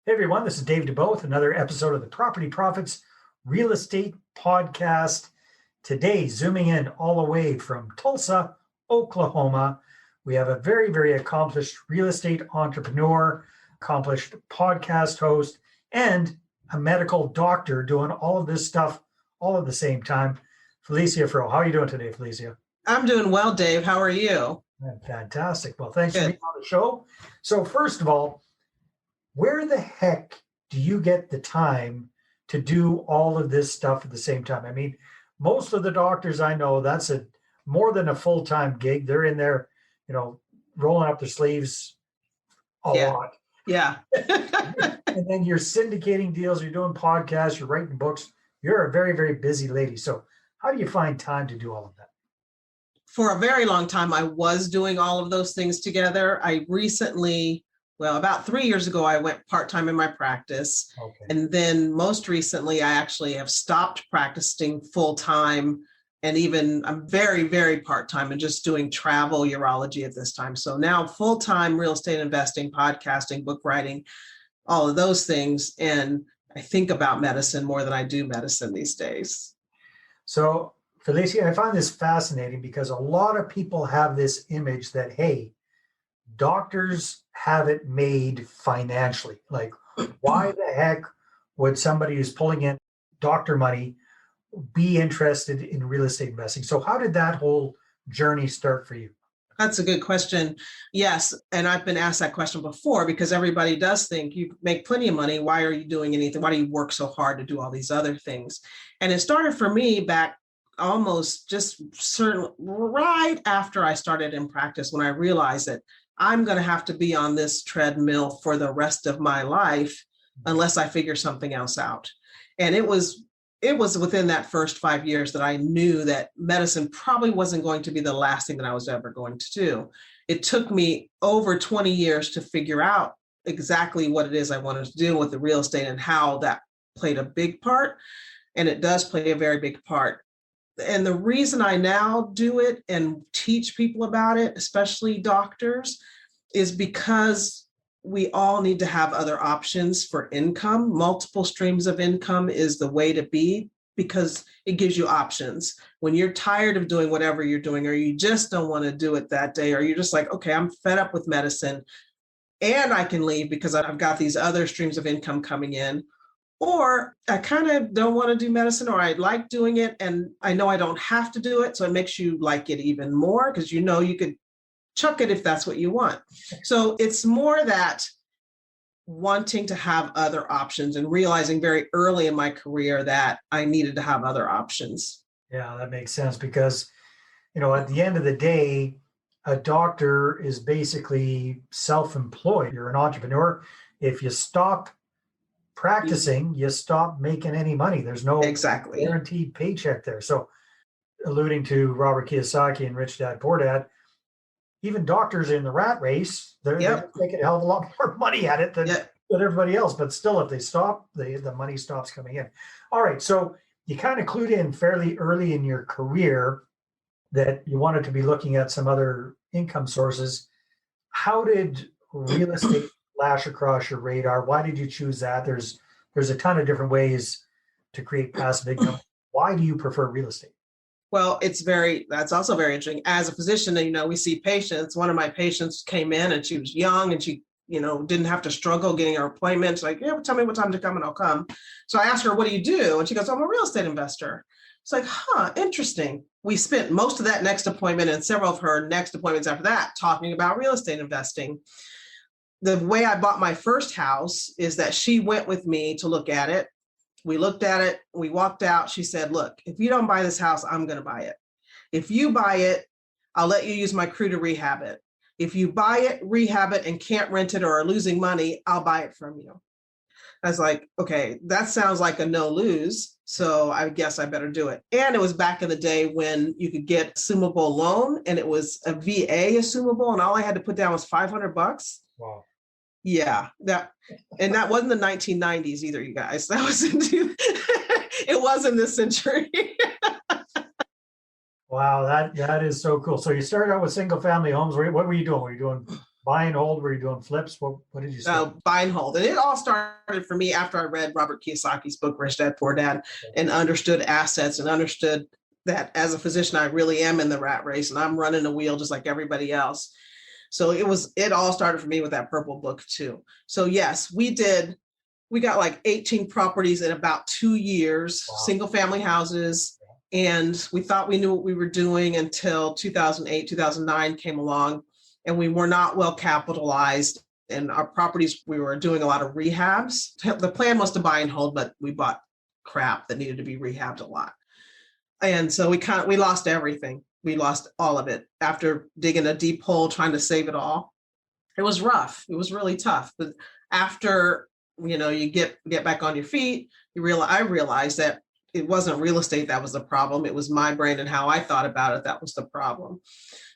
Hey everyone, this is Dave DeBow with another episode of the Property Profits Real Estate Podcast. Today, zooming in all the way from Tulsa, Oklahoma, we have a very, very accomplished real estate entrepreneur, accomplished podcast host, and a medical doctor doing all of this stuff all at the same time. Felicia Fro, how are you doing today, Felicia? I'm doing well, Dave. How are you? Fantastic. Well, thanks for being on the show. So first of all, where the heck do you get the time to do all of this stuff at the same time? I mean, most of the doctors I know, that's more than a full-time gig. They're in there, rolling up their sleeves a lot. Yeah. And then you're syndicating deals, you're doing podcasts, you're writing books. You're a very, very busy lady. So how do you find time to do all of that? For a very long time, I was doing all of those things together. I recently, about 3 years ago, I went part-time in my practice. Okay. And then most recently, I actually have stopped practicing full-time. And even I'm very, very part-time and just doing travel urology at this time. So now full-time real estate investing, podcasting, book writing, all of those things. And I think about medicine more than I do medicine these days. So Felicia, I find this fascinating because a lot of people have this image that, hey, doctors have it made financially. Like, why the heck would somebody who's pulling in doctor money be interested in real estate investing? So how did that whole journey start for you? That's a good question. Yes. And I've been asked that question before because everybody does think you make plenty of money. Why are you doing anything? Why do you work so hard to do all these other things? And it started for me back almost just right after I started in practice, when I realized that I'm going to have to be on this treadmill for the rest of my life unless I figure something else out. And it was within that first 5 years that I knew that medicine probably wasn't going to be the last thing that I was ever going to do. It took me over 20 years to figure out exactly what it is I wanted to do with the real estate and how that played a big part. And it does play a very big part. And the reason I now do it and teach people about it, especially doctors, is because we all need to have other options for income. Multiple streams of income is the way to be because it gives you options. When you're tired of doing whatever you're doing, or you just don't want to do it that day, or you're just like, okay, I'm fed up with medicine and I can leave because I've got these other streams of income coming in. Or I kind of don't want to do medicine, or I like doing it and I know I don't have to do it. So it makes you like it even more because you could chuck it if that's what you want. So it's more that wanting to have other options and realizing very early in my career that I needed to have other options. Yeah, that makes sense because, at the end of the day, a doctor is basically self-employed. You're an entrepreneur. If you stop practicing, you stop making any money. There's no guaranteed paycheck there. So alluding to Robert Kiyosaki and Rich Dad Poor Dad, even doctors in the rat race, they're making a hell of a lot more money at it than everybody else. But still, if they stop, the money stops coming in. All right. So you kind of clued in fairly early in your career that you wanted to be looking at some other income sources. How did real estate flash across your radar? Why did you choose that? There's a ton of different ways to create passive income. Why do you prefer real estate? Well, that's also very interesting. As a physician, we see patients. One of my patients came in and she was young and she, didn't have to struggle getting her appointments. Like, yeah, tell me what time to come and I'll come. So I asked her, what do you do? And she goes, I'm a real estate investor. It's like, interesting. We spent most of that next appointment and several of her next appointments after that talking about real estate investing. The way I bought my first house is that she went with me to look at it. We looked at it. We walked out. She said, look, if you don't buy this house, I'm going to buy it. If you buy it, I'll let you use my crew to rehab it. If you buy it, rehab it, and can't rent it or are losing money, I'll buy it from you. I was like, okay, that sounds like a no lose. So I guess I better do it. And it was back in the day when you could get assumable loan and it was a VA assumable. And all I had to put down was $500. Wow. Yeah, that wasn't the 1990s either, you guys. That was it was in this century. Wow, that is so cool. So you started out with single family homes. What were you doing? Were you doing Buy and hold, were you doing flips? What did you say? Buy and hold. And it all started for me after I read Robert Kiyosaki's book, Rich Dad, Poor Dad, and understood assets and understood that as a physician, I really am in the rat race and I'm running the wheel just like everybody else. So it all started for me with that purple book too. So yes, we got like 18 properties in about 2 years, Wow. single family houses. And we thought we knew what we were doing until 2008, 2009 came along, and we were not well capitalized. And our properties, we were doing a lot of rehabs. The plan was to buy and hold, but we bought crap that needed to be rehabbed a lot. And so we lost everything. We lost all of it after digging a deep hole, trying to save it all. It was rough. It was really tough. But after, you get back on your feet, I realized that it wasn't real estate that was the problem. It was my brain and how I thought about it that was the problem.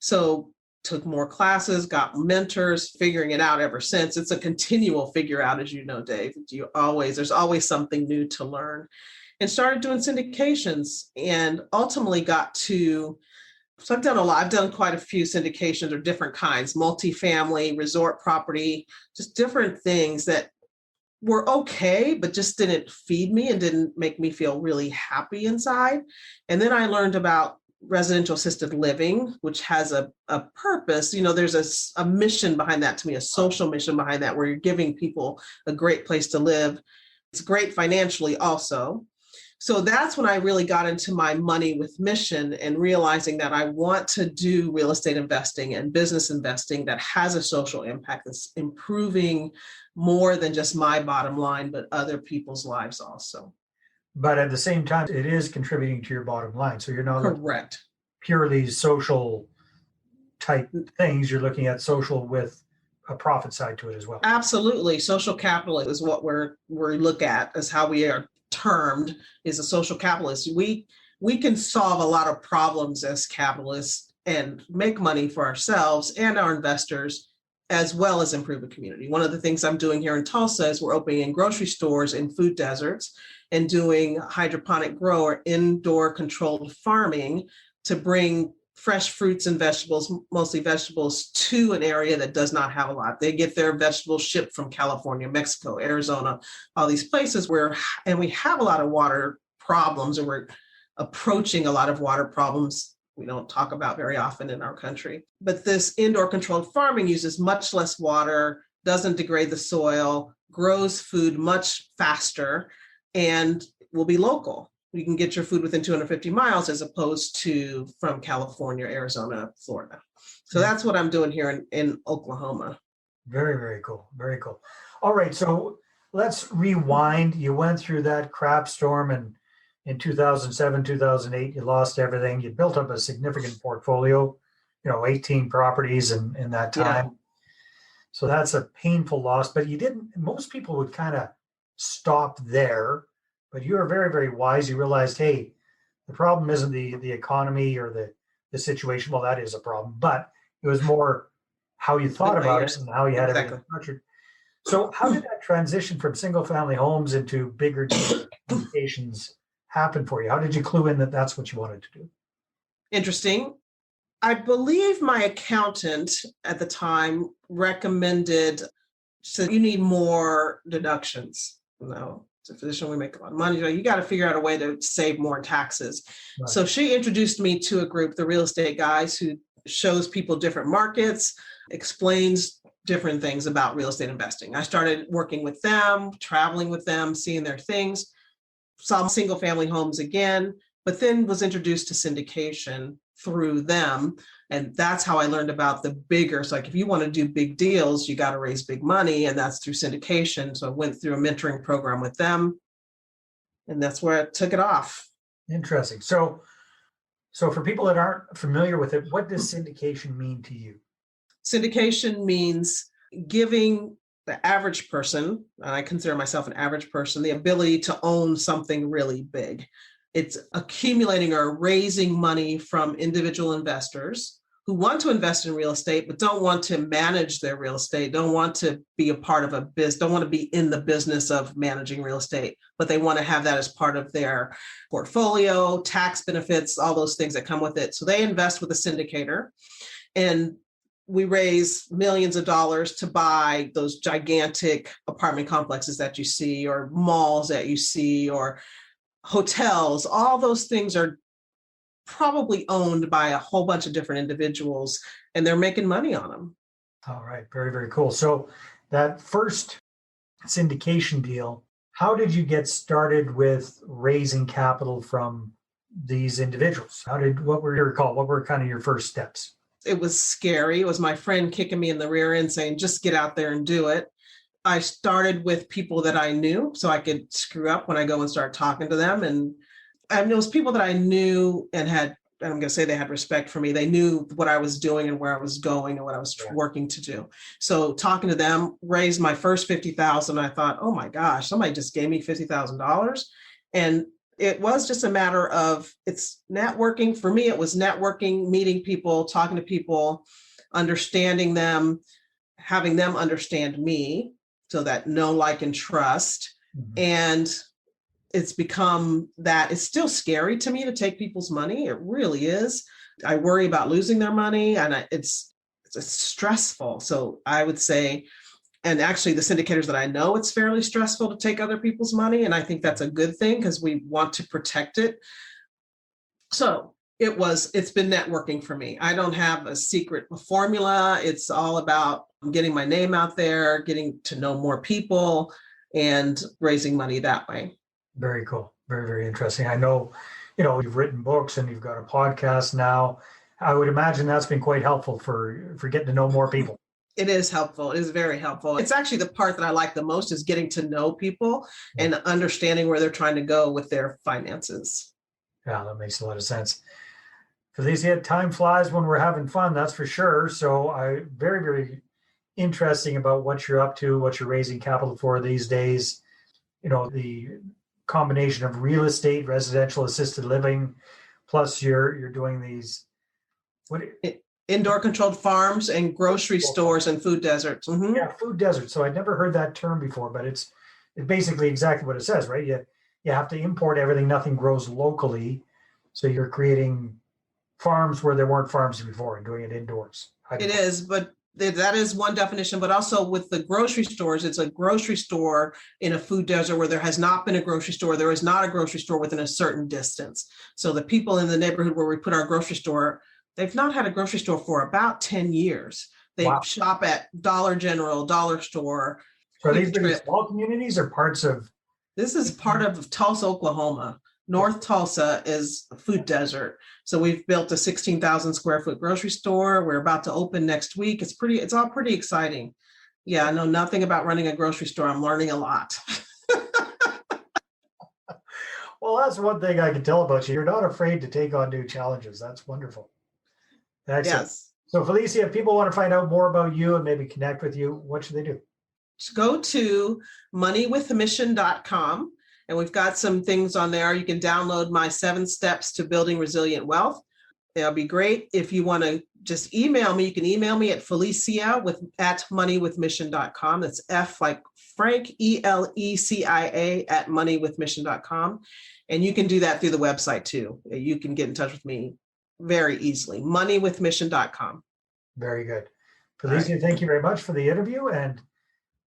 So took more classes, got mentors, figuring it out ever since. It's a continual figure out, as you know, Dave. There's always something new to learn. And started doing syndications and ultimately so I've done a lot. I've done quite a few syndications of different kinds, multifamily, resort property, just different things that were okay, but just didn't feed me and didn't make me feel really happy inside. And then I learned about residential assisted living, which has a purpose. There's a mission behind that to me, a social mission behind that, where you're giving people a great place to live. It's great financially also. So that's when I really got into my money with mission and realizing that I want to do real estate investing and business investing that has a social impact that's improving more than just my bottom line, but other people's lives also. But at the same time, it is contributing to your bottom line. So you're not Correct. Purely social type things. You're looking at social with a profit side to it as well. Absolutely. Social capital is what we look at as how we are termed, is a social capitalist. We can solve a lot of problems as capitalists and make money for ourselves and our investors, as well as improve the community. One of the things I'm doing here in Tulsa is we're opening in grocery stores in food deserts and doing hydroponic grow or indoor controlled farming to bring fresh fruits and vegetables, mostly vegetables, to an area that does not have a lot. They get their vegetables shipped from California, Mexico, Arizona, all these places and we have a lot of water problems, or we're approaching a lot of water problems we don't talk about very often in our country. But this indoor controlled farming uses much less water, doesn't degrade the soil, grows food much faster, and will be local. You can get your food within 250 miles as opposed to from California, Arizona, Florida. So that's what I'm doing here in Oklahoma. Very, very cool. Very cool. All right. So let's rewind. You went through that crap storm, and in 2007, 2008, you lost everything. You built up a significant portfolio, 18 properties in that time. Yeah. So that's a painful loss, but most people would kind of stop there. But you were very, very wise. You realized, hey, the problem isn't the economy or the situation. Well, that is a problem, but it was more how you thought about it and how you had everything structured. So how did that transition from single family homes into bigger locations happen for you? How did you clue in that that's what you wanted to do? Interesting. I believe my accountant at the time recommended, so you need more deductions. As a physician, we make a lot of money. You got to figure out a way to save more taxes. Right. So she introduced me to a group, the Real Estate Guys, who shows people different markets, explains different things about real estate investing. I started working with them, traveling with them, seeing their things, saw single family homes again, but then was introduced to syndication through them. And that's how I learned about the bigger. So like if you want to do big deals, you got to raise big money, and that's through syndication. So I went through a mentoring program with them, and that's where I took it off. Interesting. So for people that aren't familiar with it, what does syndication mean to you? Syndication means giving the average person, and I consider myself an average person, the ability to own something really big. It's accumulating or raising money from individual investors who want to invest in real estate, but don't want to manage their real estate, don't want to be a part of a business, don't want to be in the business of managing real estate, but they want to have that as part of their portfolio, tax benefits, all those things that come with it. So they invest with a syndicator. And we raise millions of dollars to buy those gigantic apartment complexes that you see, or malls that you see, or hotels. All those things are probably owned by a whole bunch of different individuals, and they're making money on them. All right. Very, very cool. So that first syndication deal, how did you get started with raising capital from these individuals? What were kind of your first steps? It was scary. It was my friend kicking me in the rear end saying, just get out there and do it. I started with people that I knew so I could screw up when I go and start talking to them. And it was people that I knew and I'm going to say they had respect for me. They knew what I was doing and where I was going and what I was working to do. So talking to them, raised my first $50,000. I thought, oh my gosh, somebody just gave me $50,000. And it was just a matter of, it's networking. For me, it was networking, meeting people, talking to people, understanding them, having them understand me, so that know, like, and trust. Mm-hmm. And it's become that it's still scary to me to take people's money. It really is. I worry about losing their money, and it's stressful. So I would say, and actually the syndicators that I know, it's fairly stressful to take other people's money. And I think that's a good thing because we want to protect it. So it's been networking for me. I don't have a secret formula. It's all about getting my name out there, getting to know more people, and raising money that way. Very cool. Very, very interesting. I know, you've written books and you've got a podcast now. I would imagine that's been quite helpful for getting to know more people. It is helpful. It is very helpful. It's actually the part that I like the most, is getting to know people and understanding where they're trying to go with their finances. Yeah, that makes a lot of sense. Felicia, time flies when we're having fun, that's for sure. So very, very interesting about what you're up to, what you're raising capital for these days. The combination of real estate, residential assisted living, plus you're doing these indoor controlled farms and grocery stores and food deserts. Mm-hmm. Yeah, food deserts. So I'd never heard that term before, but it's basically exactly what it says, right? You have to import everything. Nothing grows locally. So you're creating farms where there weren't farms before and doing it indoors. It is, but that is one definition. But also with the grocery stores, it's a grocery store in a food desert where there has not been a grocery store. There is not a grocery store within a certain distance. So the people in the neighborhood where we put our grocery store, they've not had a grocery store for about 10 years. They shop at Dollar General, Dollar Store. So are these really small communities or parts of? This is part of Tulsa, Oklahoma. North Tulsa is a food desert. So we've built a 16,000 square foot grocery store. We're about to open next week. It's all pretty exciting. Yeah, I know nothing about running a grocery store. I'm learning a lot. Well, that's one thing I can tell about you. You're not afraid to take on new challenges. That's wonderful. Excellent. Yes. So Felicia, if people want to find out more about you and maybe connect with you, what should they do? Go to moneywithmission.com. And we've got some things on there. You can download my 7 steps to building resilient wealth. That'll be great. If you want to just email me, you can email me at Felicia@moneywithmission.com. That's F like Frank, ELECIA @moneywithmission.com. And you can do that through the website too. You can get in touch with me very easily. Moneywithmission.com. Very good. Felicia, right. Thank you very much for the interview and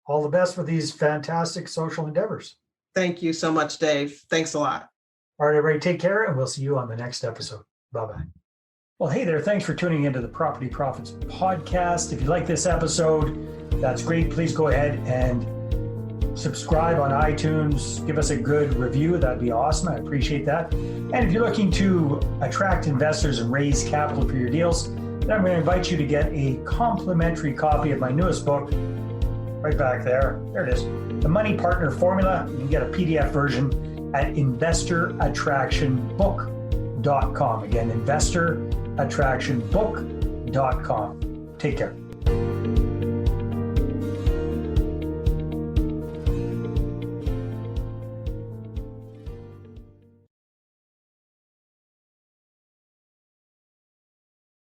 all the best with these fantastic social endeavors. Thank you so much, Dave. Thanks a lot. All right, everybody, take care, and we'll see you on the next episode. Bye-bye. Well, hey there. Thanks for tuning into the Property Profits Podcast. If you like this episode, that's great. Please go ahead and subscribe on iTunes. Give us a good review. That'd be awesome. I appreciate that. And if you're looking to attract investors and raise capital for your deals, then I'm going to invite you to get a complimentary copy of my newest book, right back there. There it is. The Money Partner Formula. You can get a PDF version at investorattractionbook.com. Again, investorattractionbook.com. Take care.